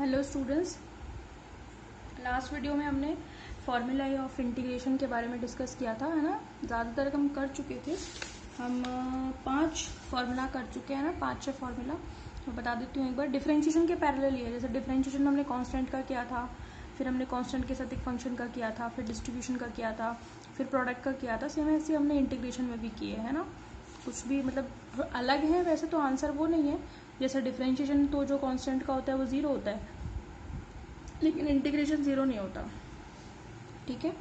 Hello students, last video में हमने formula of integration के बारे में डिस्कस किया था, है ना। ज़्यादातर हम कर चुके थे। हम 5 फार्मूला कर चुके हैं ना, 5-6 फार्मूला। मैं बता देती हूँ एक बार। डिफरेंशिएशन के पैरेलल ही है। जैसे डिफरेंशिएशन हमने कांस्टेंट का किया था, फिर हमने कांस्टेंट के साथ एक फंक्शन का किया था, फिर डिस्ट्रीब्यूशन का किया था, फिर प्रोडक्ट का किया था। सेम ऐसे हमने इंटीग्रेशन में भी किए है ना। कुछ भी मतलब अलग है वैसे तो आंसर वो नहीं है। जैसे डिफरेंशिएशन तो जो कांस्टेंट का होता है वो 0 होता है, लेकिन इंटीग्रेशन 0 नहीं होता। ठीक है।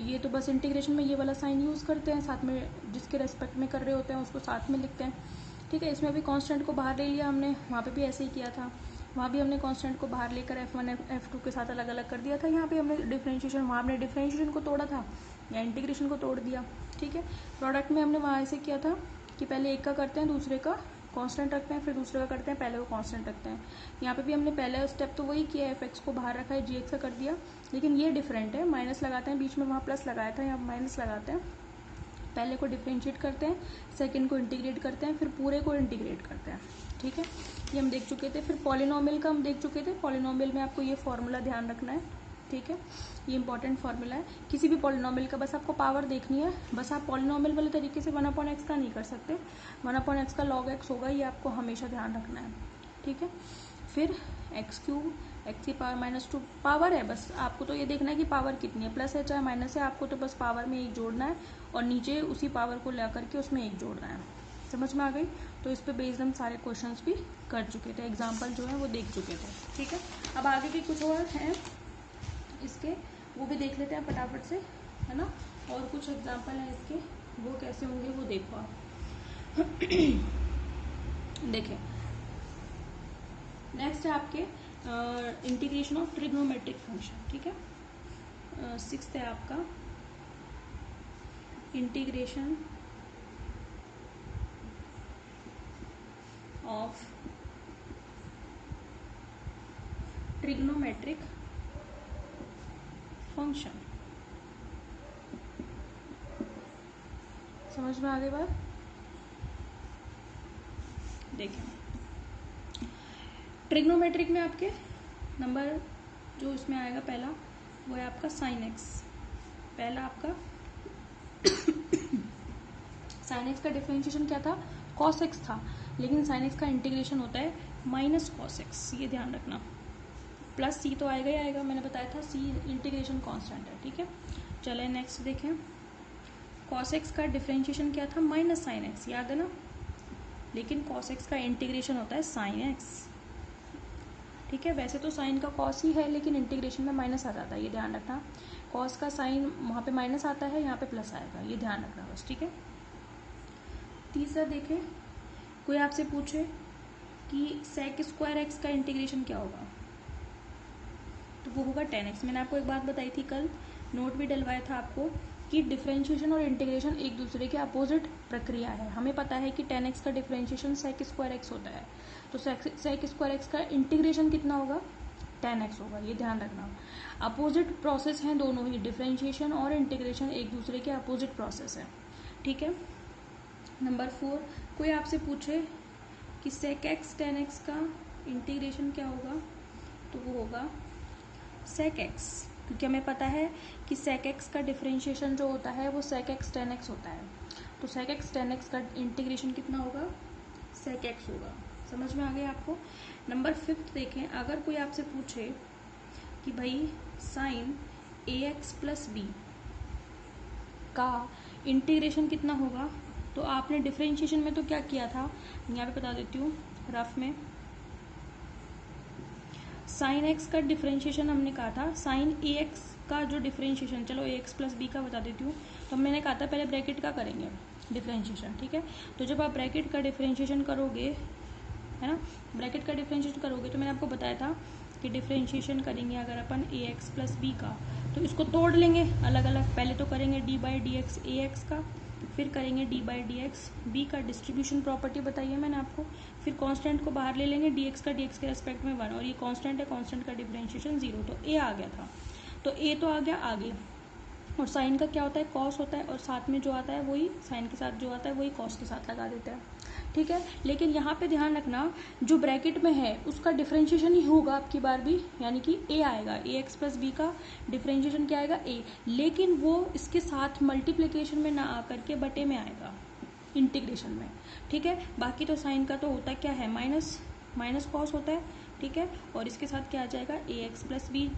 ये तो बस इंटीग्रेशन में ये वाला साइन यूज़ करते हैं, साथ में जिसके रेस्पेक्ट में कर रहे होते हैं उसको साथ में लिखते हैं। ठीक है। इसमें भी कांस्टेंट को बाहर ले लिया हमने, वहाँ पे भी ऐसे ही किया था। वहाँ भी हमने कांस्टेंट को बाहर लेकर F1 F2 के साथ अलग अलग कर दिया था। यहाँ पे हमने डिफरेंशिएशन, वहाँ हमने डिफरेंशिएशन को तोड़ा था या इंटीग्रेशन को तोड़ दिया। ठीक है। प्रोडक्ट में हमने वहाँ ऐसे किया था कि पहले एक का करते हैं, दूसरे का कांस्टेंट रखते हैं, फिर दूसरे का करते हैं, पहले वो कांस्टेंट रखते हैं। यहाँ पे भी हमने पहला स्टेप तो वही किया है, एफ को बाहर रखा है, जी का कर दिया। लेकिन ये डिफरेंट है, माइनस लगाते हैं, बीच में वहाँ प्लस लगाया था, यहाँ माइनस लगाते हैं। पहले को डिफरेंशिएट करते हैं, सेकंड को इंटीग्रेट करते हैं, फिर पूरे को इंटीग्रेट करते हैं। ठीक है। ये हम देख चुके थे। फिर पॉलिनोमियल का हम देख चुके थे। पॉलिनोमियल में आपको ये फॉर्मूला ध्यान रखना है। ठीक है। ये इंपॉर्टेंट फार्मूला है किसी भी पॉलिनोमियल का। बस आपको पावर देखनी है। बस आप पॉलिनोमियल वाले तरीके से 1/x का नहीं कर सकते। 1/x का log x होगा, ये आपको हमेशा ध्यान रखना है। ठीक है। फिर x³ x की पावर -2 पावर है। बस आपको तो ये देखना है कि पावर कितनी है, प्लस है चाहे माइनस है, आपको तो बस पावर में एक जोड़ना है और नीचे उसी पावर को ला करके उसमें एक जोड़ना है। समझ में आ गई। तो इस पे बेस्ड हम सारे क्वेश्चंस भी कर चुके थे, एग्जाम्पल जो है वो देख चुके थे। ठीक है। अब आगे भी कुछ और हैं इसके, वो भी देख लेते हैं फटाफट से, है ना। और कुछ एग्जाम्पल हैं इसके, वो कैसे होंगे वो देखो आप। देखें, नेक्स्ट है आपके इंटीग्रेशन ऑफ ट्रिग्नोमेट्रिक फंक्शन। ठीक है। 6th है आपका इंटीग्रेशन ऑफ ट्रिग्नोमेट्रिक फंक्शन। समझ में आ गई बात। देखें, ट्रिग्नोमेट्रिक में आपके नंबर जो इसमें आएगा पहला वो है आपका साइन एक्स। पहला आपका साइन एक्स का डिफरेंशिएशन क्या था, कॉस एक्स था, लेकिन साइन एक्स का इंटीग्रेशन होता है माइनस कॉस एक्स, ये ध्यान रखना। प्लस सी तो आएगा ही आएगा, मैंने बताया था सी इंटीग्रेशन कांस्टेंट है। ठीक है। चले नेक्स्ट देखें, कॉस एक्स का डिफरेंशिएशन क्या था, माइनस साइन एक्स, याद है ना। लेकिन कॉस एक्स का इंटीग्रेशन होता है साइन एक्स। ठीक है। वैसे तो साइन का कॉस ही है, लेकिन इंटीग्रेशन में माइनस आ जाता है, ये ध्यान रखना। कॉस का साइन वहाँ पे माइनस आता है, यहाँ पे प्लस आएगा, ये ध्यान रखना बस। ठीक है। तीसरा देखें, कोई आपसे पूछे कि sec² x का इंटीग्रेशन क्या होगा, तो वो होगा tan x। मैंने आपको एक बात बताई थी कल, नोट भी डलवाया था आपको, कि डिफरेंशिएशन और इंटीग्रेशन एक दूसरे के अपोजिट प्रक्रिया है। हमें पता है कि tan x का डिफरेंशिएशन sec² x होता है, तो sec² x का इंटीग्रेशन कितना होगा, tan x होगा, ये ध्यान रखना। अपोजिट प्रोसेस हैं दोनों ही, डिफरेंशिएशन और इंटीग्रेशन एक दूसरे के अपोजिट प्रोसेस है। ठीक है। नंबर 4, कोई आपसे पूछे कि sec x tan x का इंटीग्रेशन क्या होगा, तो वो होगा sec x, क्योंकि हमें पता है कि sec x का डिफरेंशिएशन जो होता है वो sec x tan x होता है। तो sec x tan x का इंटीग्रेशन कितना होगा, sec x होगा। समझ में आ गया आपको। नंबर 5 देखें, अगर कोई आपसे पूछे कि भाई साइन ax + b का इंटीग्रेशन कितना होगा, तो आपने डिफरेंशिएशन में तो क्या किया था, यहाँ पे बता देती हूँ रफ में। साइन एक्स का डिफरेंशिएशन हमने कहा था, साइन ए एक्स का जो डिफरेंशिएशन, चलो ax + b का बता देती हूँ। तो मैंने कहा था पहले ब्रैकेट का करेंगे डिफरेंशिएशन। ठीक है। तो जब आप ब्रैकेट का डिफरेंशिएशन करोगे, है ना, ब्रैकेट का डिफरेंशिएशन करोगे, तो मैंने आपको बताया था कि डिफरेंशिएशन करेंगे अगर अपन ax + b का, तो इसको तोड़ लेंगे अलग अलग। पहले तो करेंगे d/dx ax का, फिर करेंगे d/dx b का, डिस्ट्रीब्यूशन प्रॉपर्टी बताई है मैंने आपको। फिर कांस्टेंट को बाहर ले लेंगे, dx का dx के रेस्पेक्ट में 1, और ये कांस्टेंट है, कांस्टेंट का डिफरेंशिएशन 0, तो a आ गया था। तो a तो आ गया आगे, और साइन का क्या होता है, कॉस होता है, और साथ में जो आता है वही साइन के साथ जो आता है वही कॉस के साथ लगा देते हैं। ठीक है। लेकिन यहाँ पे ध्यान रखना, जो ब्रैकेट में है उसका डिफरेंशिएशन ही होगा आपकी बार भी, यानी कि ए आएगा, ए एक्स प्लस बी का डिफरेंशिएशन क्या आएगा, ए, लेकिन वो इसके साथ मल्टीप्लिकेशन में ना आकर के बटे में आएगा, इंटीग्रेशन में, ठीक है। बाकी तो साइन का तो होता क्या है, माइनस कॉस होता है, ठीक है। और इसके साथ क्या आ जाएगा, ए एक्स प्लस बी।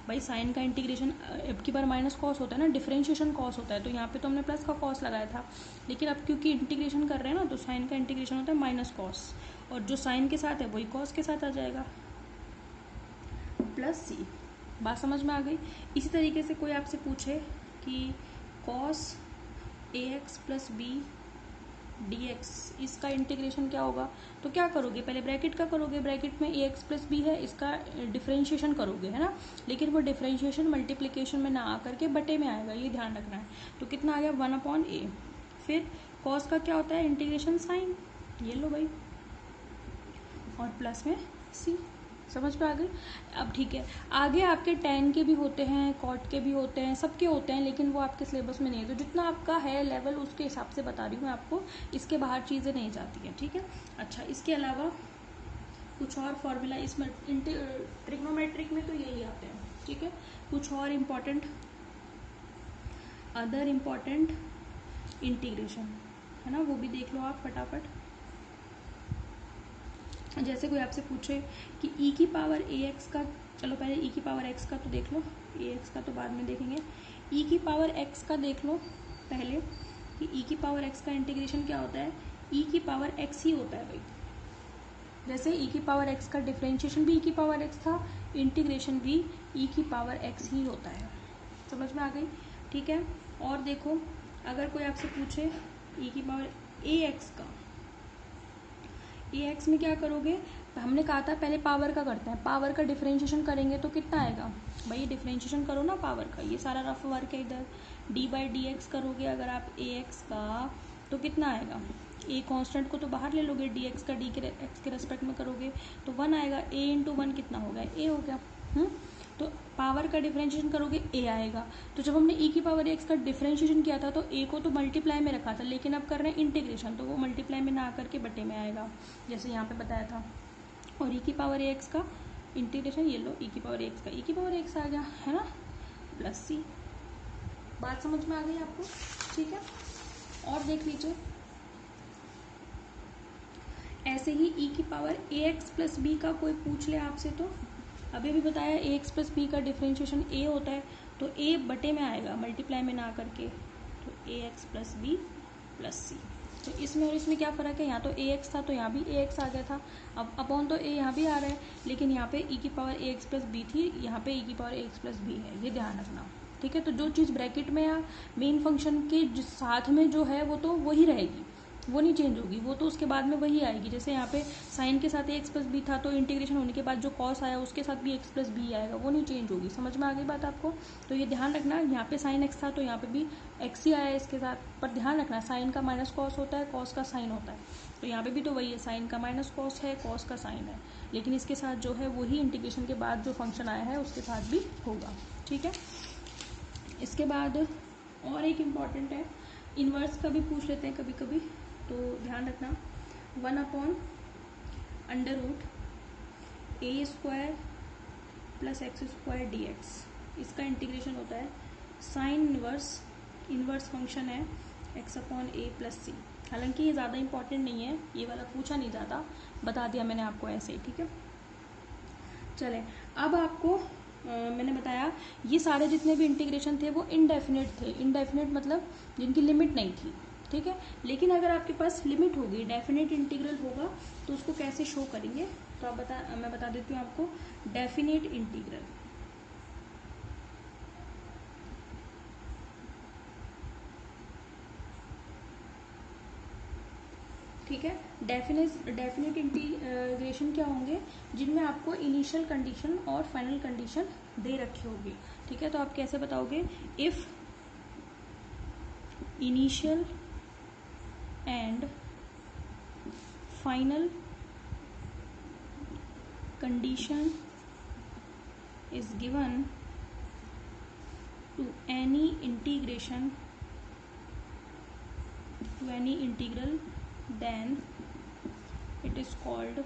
भाई साइन का इंटीग्रेशन अब की बार माइनस कॉस होता है ना, डिफरेंशिएशन कॉस होता है, तो यहाँ पे तो हमने प्लस का कॉस लगाया था, लेकिन अब क्योंकि इंटीग्रेशन कर रहे हैं ना, तो साइन का इंटीग्रेशन होता है माइनस कॉस, और जो साइन के साथ है वही कॉस के साथ आ जाएगा, प्लस सी। बात समझ में आ गई। इसी तरीके से कोई आपसे पूछे कि cos A x plus B dx, इसका इंटीग्रेशन क्या होगा, तो क्या करोगे, पहले ब्रैकेट का करोगे, ब्रैकेट में ए एक्स प्लस बी है, इसका डिफरेंशिएशन करोगे, है ना, लेकिन वो डिफरेंशिएशन मल्टीप्लिकेशन में ना आकर के बटे में आएगा, ये ध्यान रखना है। तो कितना आ गया, 1/a। फिर कॉस का क्या होता है, इंटीग्रेशन साइन, ये लो भाई, और प्लस में सी। समझ में आ गई। अब ठीक है, आगे आपके tan के भी होते हैं, कॉट के भी होते हैं, सबके होते हैं, लेकिन वो आपके सिलेबस में नहीं है, तो जितना आपका है लेवल उसके हिसाब से बता रही हूँ मैं आपको, इसके बाहर चीज़ें नहीं जाती हैं, ठीक है। अच्छा, इसके अलावा कुछ और फॉर्मूला इसमें ट्रिग्नोमेट्रिक में तो यही आते हैं, ठीक है। कुछ और अदर इम्पॉर्टेंट इंटीग्रेशन है ना, वो भी देख लो आप फटाफट। जैसे कोई आपसे पूछे कि ई की पावर ए एक्स का, चलो पहले ई की पावर एक्स का तो देख लो, ए एक्स का तो बाद में देखेंगे, ई की पावर एक्स का देख लो पहले कि ई की पावर एक्स का इंटीग्रेशन क्या होता है, ई की पावर एक्स ही होता है भाई। जैसे ई की पावर एक्स का डिफरेंशिएशन भी ई की पावर एक्स था, इंटीग्रेशन भी ई की पावर एक्स ही होता है। समझ में आ गई, ठीक है। और देखो, अगर कोई आपसे पूछे ई की पावर ए एक्स का, ए एक्स में क्या करोगे, हमने कहा था पहले पावर का करते हैं, पावर का डिफरेंशिएशन करेंगे तो कितना आएगा, भाई डिफरेंशिएशन करो ना पावर का, ये सारा रफ वर्क है इधर, डी बाई डी एक्स करोगे अगर आप ए एक्स का, तो कितना आएगा, ए कांस्टेंट को तो बाहर ले लोगे, डी एक्स का डी के एक्स के रेस्पेक्ट में करोगे तो 1 आएगा, ए इंटू 1 कितना हो गया, ए हो गया। तो पावर का डिफरेंशिएशन करोगे ए आएगा। तो जब हमने ई की पावर एक्स का डिफरेंशिएशन किया था तो ए को तो मल्टीप्लाई में रखा था, लेकिन अब कर रहे हैं इंटीग्रेशन, तो वो मल्टीप्लाई में ना आकर के बटे में आएगा, जैसे यहाँ पे बताया था। और ई की पावर एक्स का इंटीग्रेशन, ये लो ई की पावर एक्स का ई की पावर एक्स आ गया, है ना, प्लस सी। बात समझ में आ गई आपको, ठीक है। और देख लीजिए, ऐसे ही ई की पावर ए एक्स प्लस बी का कोई पूछ ले आपसे, तो अभी भी बताया ए एक्स प्लस बी का डिफरेंशिएशन ए होता है, तो ए बटे में आएगा मल्टीप्लाई में ना करके, तो ए एक्स प्लस बी प्लस सी। तो इसमें और इसमें क्या फ़र्क है, यहाँ तो ए एक्स था तो यहाँ भी ए एक्स आ गया था, अब अपॉन तो ए यहाँ भी आ रहा है, लेकिन यहाँ पे ई की पावर ए एक्स प्लस बी थी, यहाँ पे ई की पावर ए एक्स प्लस बी है, ये ध्यान रखना, ठीक है। तो जो चीज़ ब्रैकेट में या मेन फंक्शन के साथ में जो है वो तो वही रहेगी, वो नहीं चेंज होगी, वो तो उसके बाद में वही आएगी। जैसे यहाँ पे साइन के साथ एक्स प्लस बी था, तो इंटीग्रेशन होने के बाद जो कॉस आया उसके साथ भी एक्स प्लस बी आएगा, वो नहीं चेंज होगी। समझ में आ गई बात आपको, तो ये ध्यान रखना, यहाँ पे साइन एक्स था तो यहाँ पे भी एक्स ही आया इसके साथ, पर ध्यान रखना साइन का माइनस कॉस होता है, कॉस का साइन होता है, तो यहाँ पे भी तो वही है, साइन का माइनस कॉस है, कॉस का साइन है, लेकिन इसके साथ जो है वही इंटीग्रेशन के बाद जो फंक्शन आया है उसके साथ भी होगा, ठीक है। इसके बाद और एक इम्पॉर्टेंट है, इन्वर्स का भी पूछ लेते हैं कभी कभी, तो ध्यान रखना, 1/√a² प्लस x² dx, इसका इंटीग्रेशन होता है साइन इन्वर्स फंक्शन है x/a प्लस सी। हालांकि ये ज़्यादा इंपॉर्टेंट नहीं है, ये वाला पूछा नहीं जाता, बता दिया मैंने आपको ऐसे ही, ठीक है। चले, अब आपको मैंने बताया ये सारे जितने भी इंटीग्रेशन थे वो इनडेफिनेट थे, इनडेफिनेट मतलब जिनकी लिमिट नहीं थी, ठीक है। लेकिन अगर आपके पास लिमिट होगी, डेफिनेट इंटीग्रल होगा, तो उसको कैसे शो करेंगे, तो मैं बता देती हूँ आपको, डेफिनेट इंटीग्रल, ठीक है। डेफिनेट इंटीग्रेशन क्या होंगे, जिनमें आपको इनिशियल कंडीशन और फाइनल कंडीशन दे रखी होगी, ठीक है। तो आप कैसे बताओगे, if initial and final condition is given to any integral, then it is called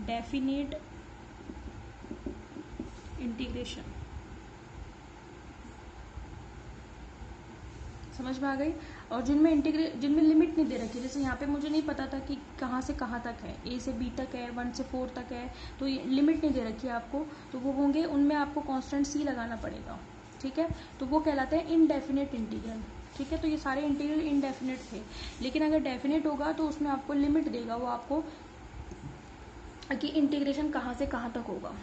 definite integration. समझ में आ गई। और जिनमें लिमिट नहीं दे रखी, जैसे यहाँ पे मुझे नहीं पता था कि कहाँ से कहाँ तक है, ए से बी तक है, 1 से 4 तक है, तो ये लिमिट नहीं दे रखी है आपको, तो वो होंगे, उनमें आपको कांस्टेंट सी लगाना पड़ेगा। ठीक है, तो वो कहलाते हैं इनडेफिनेट इंटीग्रल। ठीक है, तो ये सारे इंटीग्रल इनडेफिनेट थे, लेकिन अगर डेफिनेट होगा तो उसमें आपको लिमिट देगा, वो आपको कि इंटीग्रेशन कहाँ से कहाँ तक होगा।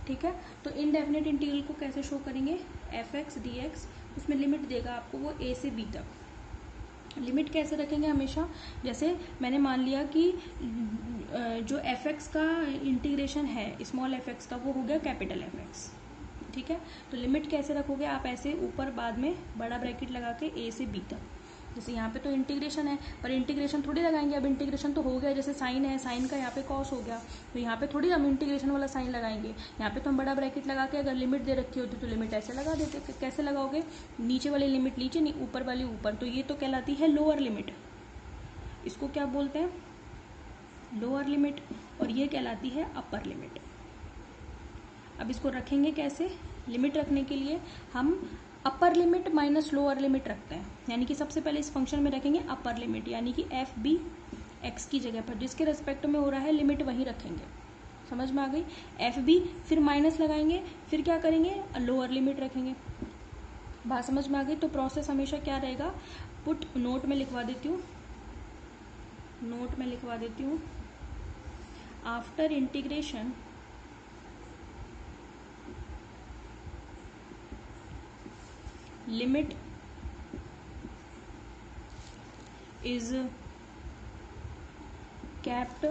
ठीक है, तो इनडेफिनेट इंटीग्रल को कैसे शो करेंगे, एफ एक्स डी एक्स, उसमें लिमिट देगा आपको वो ए से बी तक। लिमिट कैसे रखेंगे हमेशा, जैसे मैंने मान लिया कि जो एफ एक्स का इंटीग्रेशन है स्मॉल एफ एक्स का, वो हो गया कैपिटल एफ एक्स। ठीक है, तो लिमिट कैसे रखोगे आप, ऐसे ऊपर बाद में बड़ा ब्रैकेट लगा के ए से बी तक। जैसे यहाँ पे तो इंटीग्रेशन है, पर इंटीग्रेशन थोड़ी लगाएंगे, अब इंटीग्रेशन तो हो गया, जैसे साइन है, साइन का यहाँ पे कॉस हो गया, तो यहाँ पे थोड़ी हम इंटीग्रेशन वाला साइन लगाएंगे, यहाँ पे तो हम बड़ा ब्रैकेट लगा के, अगर लिमिट दे रखी होती तो लिमिट ऐसे लगा देते। कैसे लगाओगे, नीचे वाली लिमिट नीचे, नहीं ऊपर वाली ऊपर, तो ये तो कहलाती है लोअर लिमिट, इसको क्या बोलते हैं, लोअर लिमिट, और ये कहलाती है अपर लिमिट। अब इसको रखेंगे कैसे, लिमिट रखने के लिए हम upper limit minus lower limit रखते हैं, यानी कि सबसे पहले इस फंक्शन में रखेंगे अपर लिमिट, यानी कि एफ बी एक्स की जगह पर जिसके रेस्पेक्ट में हो रहा है लिमिट वही रखेंगे। समझ में आ गई, एफ बी, फिर माइनस लगाएंगे, फिर क्या करेंगे, लोअर लिमिट रखेंगे। बात समझ में आ गई। तो प्रोसेस हमेशा क्या रहेगा, पुट, नोट में लिखवा देती हूँ, नोट में लिखवा देती हूँ, after integration limit is kept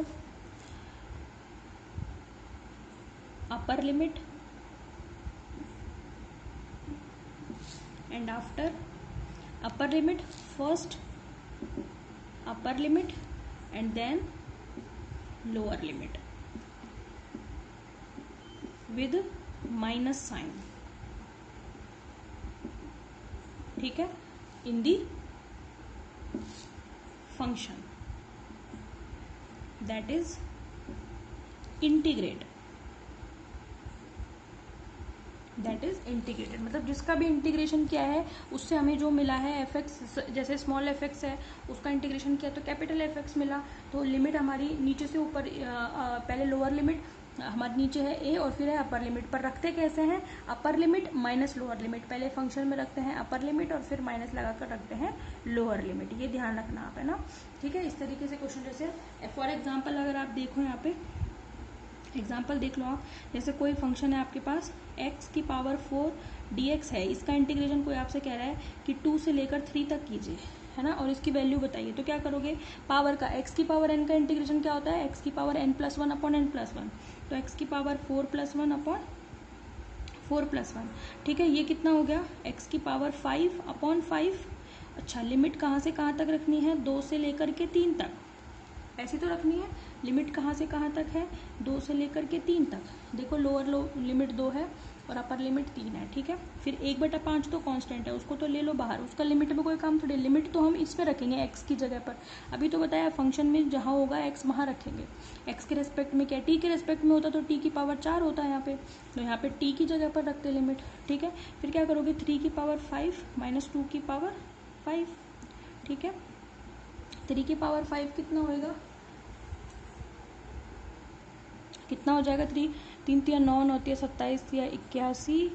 upper limit and after upper limit first upper limit and then lower limit with minus sign। ठीक है, in the function that is integrate, that is integrated, मतलब जिसका भी integration किया है उससे हमें जो मिला है एफ एक्स, जैसे स्मॉल एफ एक्स है उसका इंटीग्रेशन किया तो कैपिटल एफ एक्स मिला, तो लिमिट हमारी नीचे से ऊपर, पहले लोअर लिमिट हमारे नीचे है ए और फिर है अपर लिमिट, पर रखते कैसे हैं, upper limit minus lower limit, पहले फंक्शन में रखते हैं अपर लिमिट और फिर माइनस लगाकर रखते हैं लोअर लिमिट, ये ध्यान रखना आप, है ना। ठीक है, इस तरीके से क्वेश्चन, जैसे फॉर एग्जाम्पल अगर आप देखो यहाँ पे एग्जाम्पल देख लो आप, जैसे कोई फंक्शन है आपके पास x की पावर 4 dx है, इसका इंटीग्रेशन कोई आपसे कह रहा है कि 2 से लेकर 3 तक कीजिए, है ना, और इसकी वैल्यू बताइए, तो क्या करोगे, पावर का x की पावर n का इंटीग्रेशन क्या होता है, x की पावर n+1 अपॉन n+1, तो x की पावर 4+1 अपॉन 4+1। ठीक है, ये कितना हो गया, x की पावर 5 अपॉन 5। अच्छा, लिमिट कहाँ से कहाँ तक रखनी है, 2 से लेकर के 3 तक, ऐसी तो रखनी है, लिमिट कहाँ से कहाँ तक है, 2 से लेकर के 3 तक। देखो लोअर लिमिट 2 है और अपर लिमिट 3 है। ठीक है, फिर 1/5 तो कांस्टेंट है, उसको तो ले लो बाहर, उसका लिमिट में कोई काम थोड़ी, लिमिट तो हम इसमें रखेंगे x की जगह पर, अभी तो बताया फंक्शन में जहाँ होगा x वहाँ रखेंगे, x के रेस्पेक्ट में क्या, t के रेस्पेक्ट में होता तो t की पावर 4 होता है यहाँ पे, तो यहाँ पे t की जगह पर रखते लिमिट। ठीक है, फिर क्या करोगे, 3 की पावर 5 माइनस 2 की पावर 5। ठीक है, 3 की पावर 5 कितना होएगा, कितना हो जाएगा, 3 3 9 9 27 या 81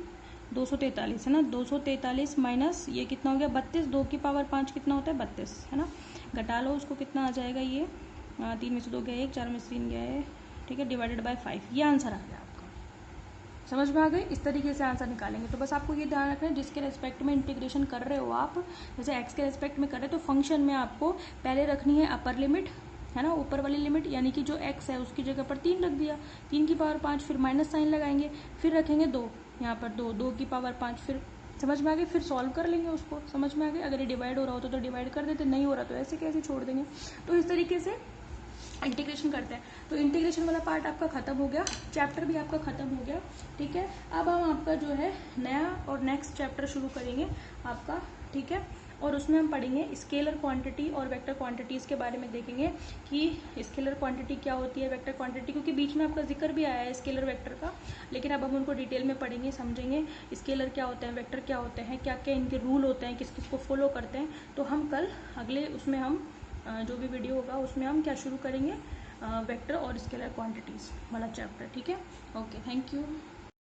243 है ना, 243 माइनस ये कितना हो गया 32, 2 की पावर 5 कितना होता है 32, है ना, घटा लो उसको, कितना आ जाएगा ये, 3 में से 2 गया 1, 4 में से 3 गया है, ठीक है, डिवाइडेड बाय 5, ये आंसर आ गया आपका। समझ में आ गई, इस तरीके से आंसर निकालेंगे। तो बस आपको ये ध्यान रखना है, जिसके रेस्पेक्ट में इंटीग्रेशन कर रहे हो आप, जैसे एक्स के रेस्पेक्ट में कर रहे हो तो फंक्शन में आपको पहले रखनी है अपर लिमिट, है ना, ऊपर वाली लिमिट, यानी कि जो x है उसकी जगह पर 3 रख दिया, 3 की पावर 5, फिर माइनस साइन लगाएंगे, फिर रखेंगे 2, यहाँ पर 2, 2 की पावर 5, फिर समझ में आ गई, फिर सॉल्व कर लेंगे उसको। समझ में आ गई, अगर ये डिवाइड हो रहा होता तो डिवाइड कर देते, नहीं हो रहा तो ऐसे कैसे छोड़ देंगे। तो इस तरीके से इंटीग्रेशन करते हैं। तो इंटीग्रेशन वाला पार्ट आपका खत्म हो गया, चैप्टर भी आपका खत्म हो गया। ठीक है, अब हम आपका जो है नया और नेक्स्ट चैप्टर शुरू करेंगे आपका। ठीक है, और उसमें हम पढ़ेंगे स्केलर क्वांटिटी और वेक्टर क्वांटिटीज़ के बारे में देखेंगे कि स्केलर क्वांटिटी क्या होती है, वेक्टर क्वांटिटी, क्योंकि बीच में आपका जिक्र भी आया है स्केलर वेक्टर का, लेकिन अब हम उनको डिटेल में पढ़ेंगे, समझेंगे स्केलर क्या होते हैं, वेक्टर क्या होते हैं, क्या क्या इनके रूल होते हैं, किस किस को फॉलो करते हैं। तो हम कल अगले उसमें हम जो भी वीडियो होगा उसमें हम क्या शुरू करेंगे, वेक्टर और स्केलर क्वांटिटीज़ वाला चैप्टर। ठीक है, ओके, थैंक यू।